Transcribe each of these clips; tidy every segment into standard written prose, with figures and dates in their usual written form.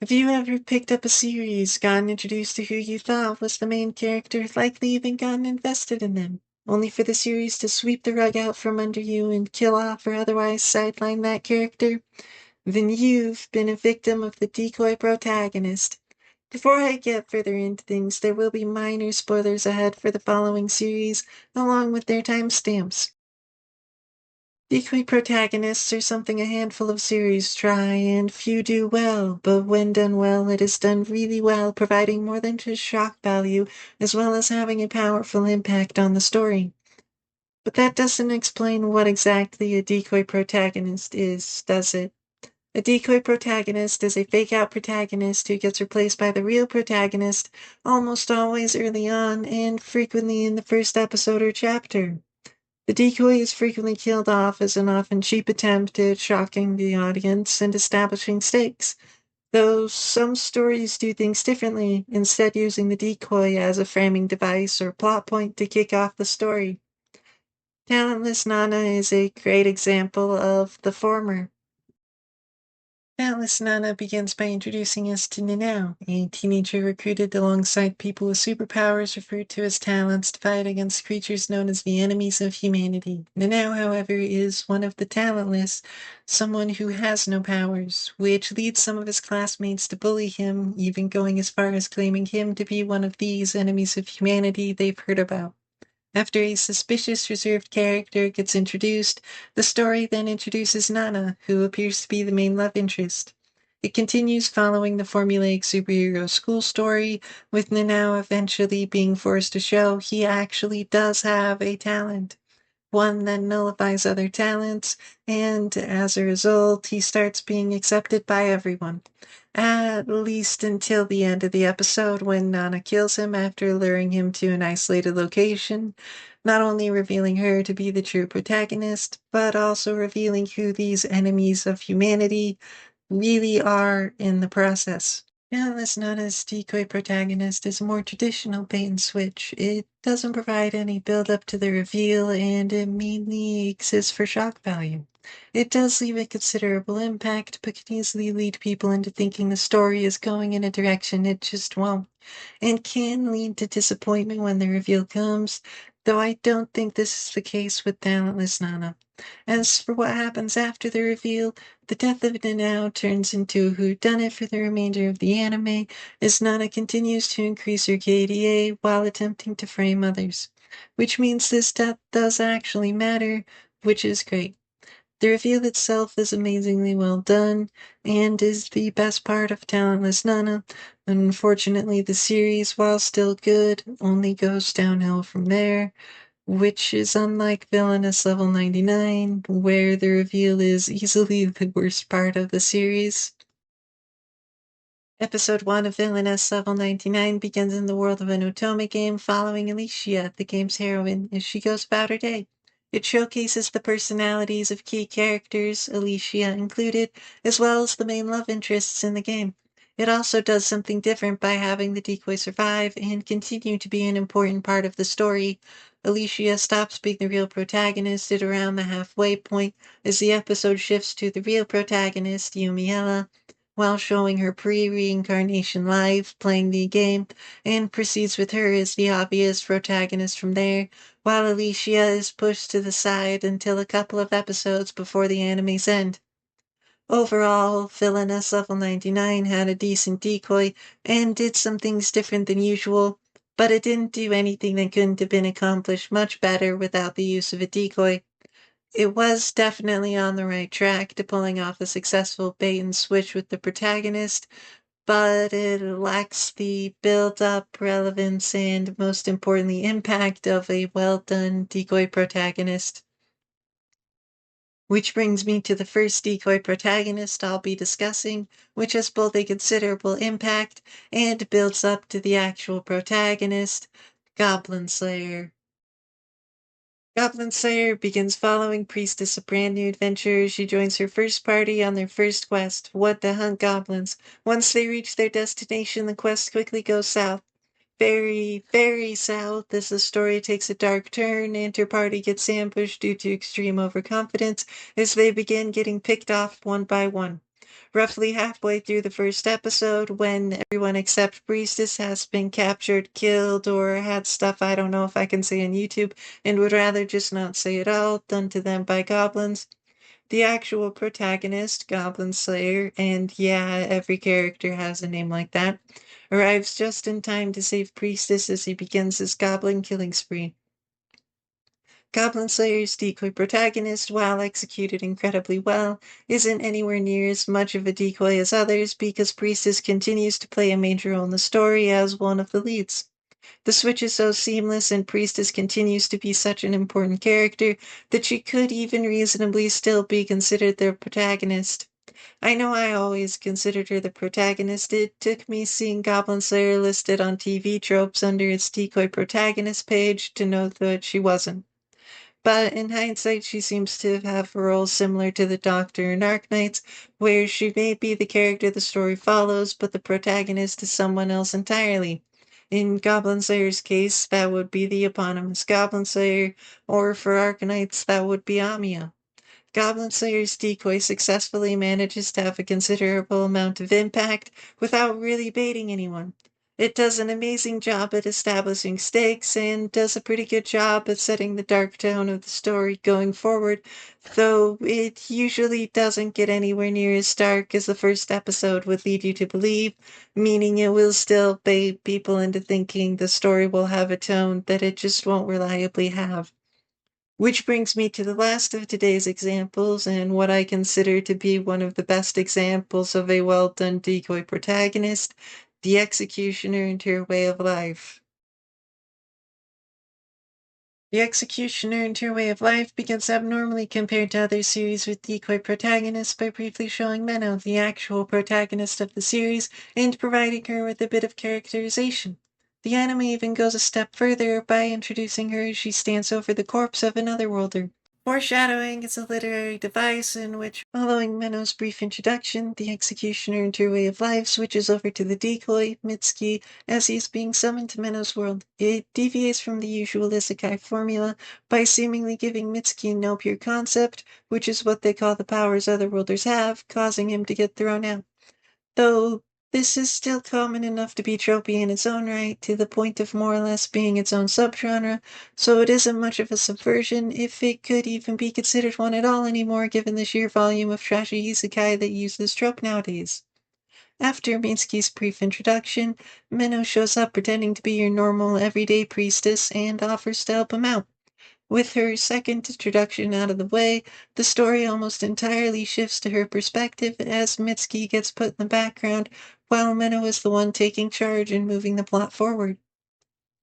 Have you ever picked up a series, gotten introduced to who you thought was the main character, likely even gotten invested in them, only for the series to sweep the rug out from under you and kill off or otherwise sideline that character? Then you've been a victim of the Decoy Protagonist. Before I get further into things, there will be minor spoilers ahead for the following series, along with their timestamps. Decoy protagonists are something a handful of series try, and few do well, but when done well, it is done really well, providing more than just shock value, as well as having a powerful impact on the story. But that doesn't explain what exactly a decoy protagonist is, does it? A decoy protagonist is a fake-out protagonist who gets replaced by the real protagonist, almost always early on, and frequently in the first episode or chapter. The decoy is frequently killed off as an often cheap attempt at shocking the audience and establishing stakes, though some stories do things differently, instead using the decoy as a framing device or plot point to kick off the story. Talentless Nana is a great example of the former. Talentless Nana begins by introducing us to Munou, a teenager recruited alongside people with superpowers referred to as talents to fight against creatures known as the enemies of humanity. Munou, however, is one of the talentless, someone who has no powers, which leads some of his classmates to bully him, even going as far as claiming him to be one of these enemies of humanity they've heard about. After a suspicious reserved character gets introduced, the story then introduces Nana, who appears to be the main love interest. It continues following the formulaic superhero school story, with Nanao eventually being forced to show he actually does have a talent, one that nullifies other talents, and as a result, he starts being accepted by everyone. At least until the end of the episode when Nana kills him after luring him to an isolated location, not only revealing her to be the true protagonist, but also revealing who these enemies of humanity really are in the process. Villainess Nana's decoy protagonist is a more traditional bait and switch. It doesn't provide any build up to the reveal, and it mainly exists for shock value. It does leave a considerable impact, but can easily lead people into thinking the story is going in a direction it just won't, and can lead to disappointment when the reveal comes, though I don't think this is the case with Talentless Nana. As for what happens after the reveal, the death of Nanao turns into a whodunit for the remainder of the anime, as Nana continues to increase her KDA while attempting to frame others. Which means this death does actually matter, which is great. The reveal itself is amazingly well done, and is the best part of Talentless Nana. Unfortunately, the series, while still good, only goes downhill from there, which is unlike Villainess Level 99, where the reveal is easily the worst part of the series. Episode 1 of Villainess Level 99 begins in the world of an otome game following Alicia, the game's heroine, as she goes about her day. It showcases the personalities of key characters, Alicia included, as well as the main love interests in the game. It also does something different by having the decoy survive and continue to be an important part of the story. Alicia stops being the real protagonist at around the halfway point as the episode shifts to the real protagonist, Yumiella, while showing her pre-reincarnation live playing the game, and proceeds with her as the obvious protagonist from there, while Alicia is pushed to the side until a couple of episodes before the anime's end. Overall, Villainess Level 99 had a decent decoy and did some things different than usual, but it didn't do anything that couldn't have been accomplished much better without the use of a decoy. It was definitely on the right track to pulling off a successful bait and switch with the protagonist, but it lacks the build-up, relevance, and most importantly, impact of a well-done decoy protagonist. Which brings me to the first decoy protagonist I'll be discussing, which has both a considerable impact and builds up to the actual protagonist, Goblin Slayer. Goblin Slayer begins following Priestess a brand new adventure. She joins her first party on their first quest, what to hunt goblins. Once they reach their destination, the quest quickly goes south. Very, very south as the story takes a dark turn and her party gets ambushed due to extreme overconfidence as they begin getting picked off one by one. Roughly halfway through the first episode, when everyone except Priestess has been captured, killed, or had stuff I don't know if I can say on YouTube, and would rather just not say at all, done to them by goblins, the actual protagonist, Goblin Slayer, and yeah, every character has a name like that, arrives just in time to save Priestess as he begins his goblin killing spree. Goblin Slayer's decoy protagonist, while executed incredibly well, isn't anywhere near as much of a decoy as others because Priestess continues to play a major role in the story as one of the leads. The switch is so seamless and Priestess continues to be such an important character that she could even reasonably still be considered the protagonist. I know I always considered her the protagonist. It took me seeing Goblin Slayer listed on TV tropes under its Decoy Protagonist page to know that she wasn't. But in hindsight, she seems to have a role similar to the Doctor in Arknights, where she may be the character the story follows, but the protagonist is someone else entirely. In Goblin Slayer's case, that would be the eponymous Goblin Slayer, or for Arknights, that would be Amia. Goblin Slayer's decoy successfully manages to have a considerable amount of impact without really baiting anyone. It does an amazing job at establishing stakes and does a pretty good job at setting the dark tone of the story going forward, though it usually doesn't get anywhere near as dark as the first episode would lead you to believe, meaning it will still bait people into thinking the story will have a tone that it just won't reliably have. Which brings me to the last of today's examples, and what I consider to be one of the best examples of a well done decoy protagonist, the executioner into her way of life. The executioner into her way of life begins abnormally compared to other series with decoy protagonists by briefly showing Munou, the actual protagonist of the series, and providing her with a bit of characterization. The anime even goes a step further by introducing her as she stands over the corpse of another worlder. Foreshadowing is a literary device in which, following Menno's brief introduction, the executioner into her way of life switches over to the decoy, Mitsuki, as he is being summoned to Menno's world. It deviates from the usual isekai formula by seemingly giving Mitsuki no pure concept, which is what they call the powers otherworlders have, causing him to get thrown out. Though this is still common enough to be tropey in its own right, to the point of more or less being its own subgenre, so it isn't much of a subversion, if it could even be considered one at all anymore given the sheer volume of trashy isekai that use this trope nowadays. After Mitsuki's brief introduction, Minnow shows up pretending to be your normal, everyday priestess and offers to help him out. With her second introduction out of the way, the story almost entirely shifts to her perspective as Mitsuki gets put in the background while Minnow is the one taking charge and moving the plot forward.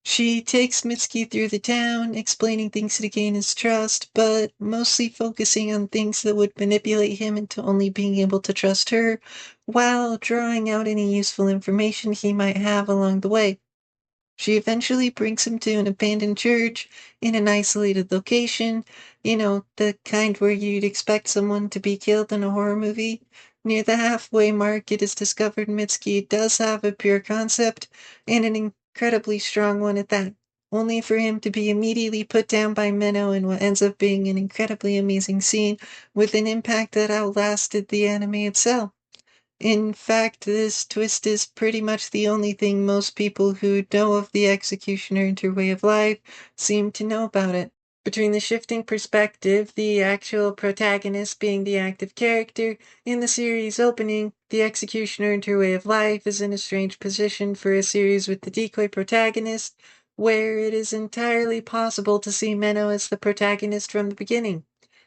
She takes Mitsuki through the town, explaining things to gain his trust, but mostly focusing on things that would manipulate him into only being able to trust her, while drawing out any useful information he might have along the way. She eventually brings him to an abandoned church in an isolated location, the kind where you'd expect someone to be killed in a horror movie. Near the halfway mark, it is discovered Mitsuki does have a pure concept, and an incredibly strong one at that, only for him to be immediately put down by Minnow in what ends up being an incredibly amazing scene with an impact that outlasted the anime itself. In fact, this twist is pretty much the only thing most people who know of the executioner and her way of life seem to know about it. Between the shifting perspective, the actual protagonist being the active character, in the series opening, the executioner and her way of life is in a strange position for a series with the decoy protagonist, where it is entirely possible to see Menno as the protagonist from the beginning.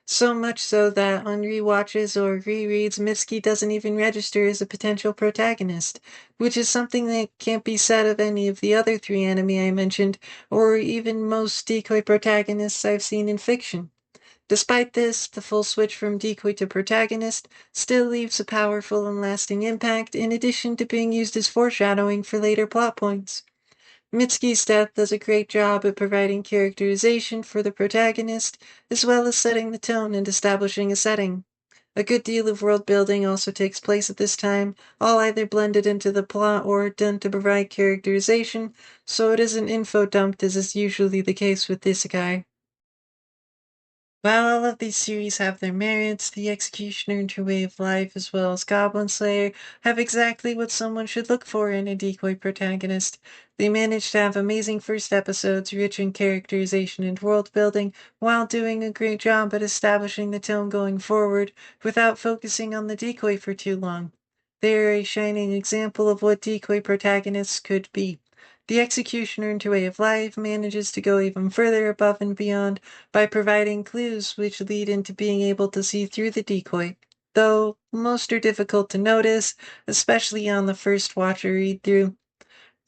So much so that on rewatches or rereads, Mitsuki doesn't even register as a potential protagonist, which is something that can't be said of any of the other three anime I mentioned, or even most decoy protagonists I've seen in fiction. Despite this, the full switch from decoy to protagonist still leaves a powerful and lasting impact, in addition to being used as foreshadowing for later plot points. Mitsuki's death does a great job at providing characterization for the protagonist, as well as setting the tone and establishing a setting. A good deal of world building also takes place at this time, all either blended into the plot or done to provide characterization, so it isn't info dumped as is usually the case with isekai. While all of these series have their merits, The Executioner and Her Way of Life, as well as Goblin Slayer, have exactly what someone should look for in a decoy protagonist. They manage to have amazing first episodes, rich in characterization and world building, while doing a great job at establishing the tone going forward without focusing on the decoy for too long. They are a shining example of what decoy protagonists could be. The Executioner and Her Way of Life manages to go even further above and beyond by providing clues which lead into being able to see through the decoy, though most are difficult to notice, especially on the first watch or read through.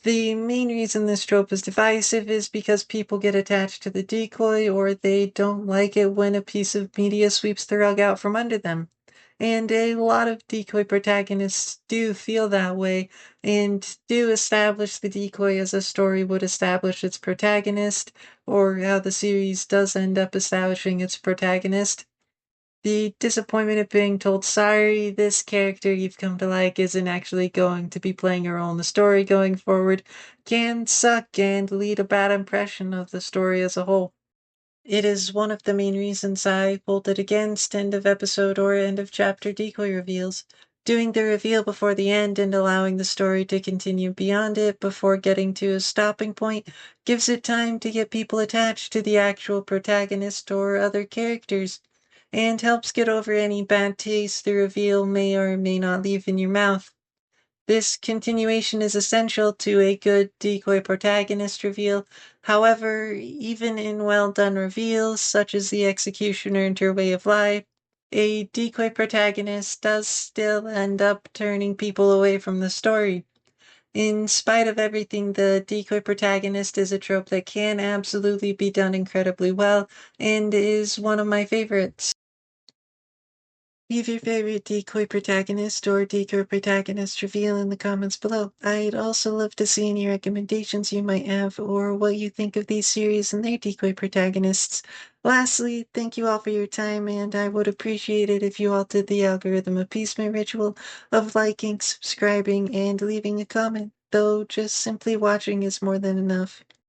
The main reason this trope is divisive is because people get attached to the decoy or they don't like it when a piece of media sweeps the rug out from under them. And a lot of decoy protagonists do feel that way and do establish the decoy as a story would establish its protagonist, or how the series does end up establishing its protagonist. The disappointment of being told, sorry, this character you've come to like isn't actually going to be playing a role in the story going forward, can suck and lead a bad impression of the story as a whole. It is one of the main reasons I voted against end of episode or end of chapter decoy reveals. Doing the reveal before the end and allowing the story to continue beyond it before getting to a stopping point gives it time to get people attached to the actual protagonist or other characters, and helps get over any bad taste the reveal may or may not leave in your mouth. This continuation is essential to a good decoy protagonist reveal. However, even in well done reveals, such as The Executioner and Her Way of Life, a decoy protagonist does still end up turning people away from the story. In spite of everything, the decoy protagonist is a trope that can absolutely be done incredibly well and is one of my favorites. Leave your favorite decoy protagonist or decoy protagonist reveal in the comments below. I'd also love to see any recommendations you might have or what you think of these series and their decoy protagonists. Lastly, thank you all for your time, and I would appreciate it if you all did the algorithm appeasement ritual of liking, subscribing, and leaving a comment, though just simply watching is more than enough.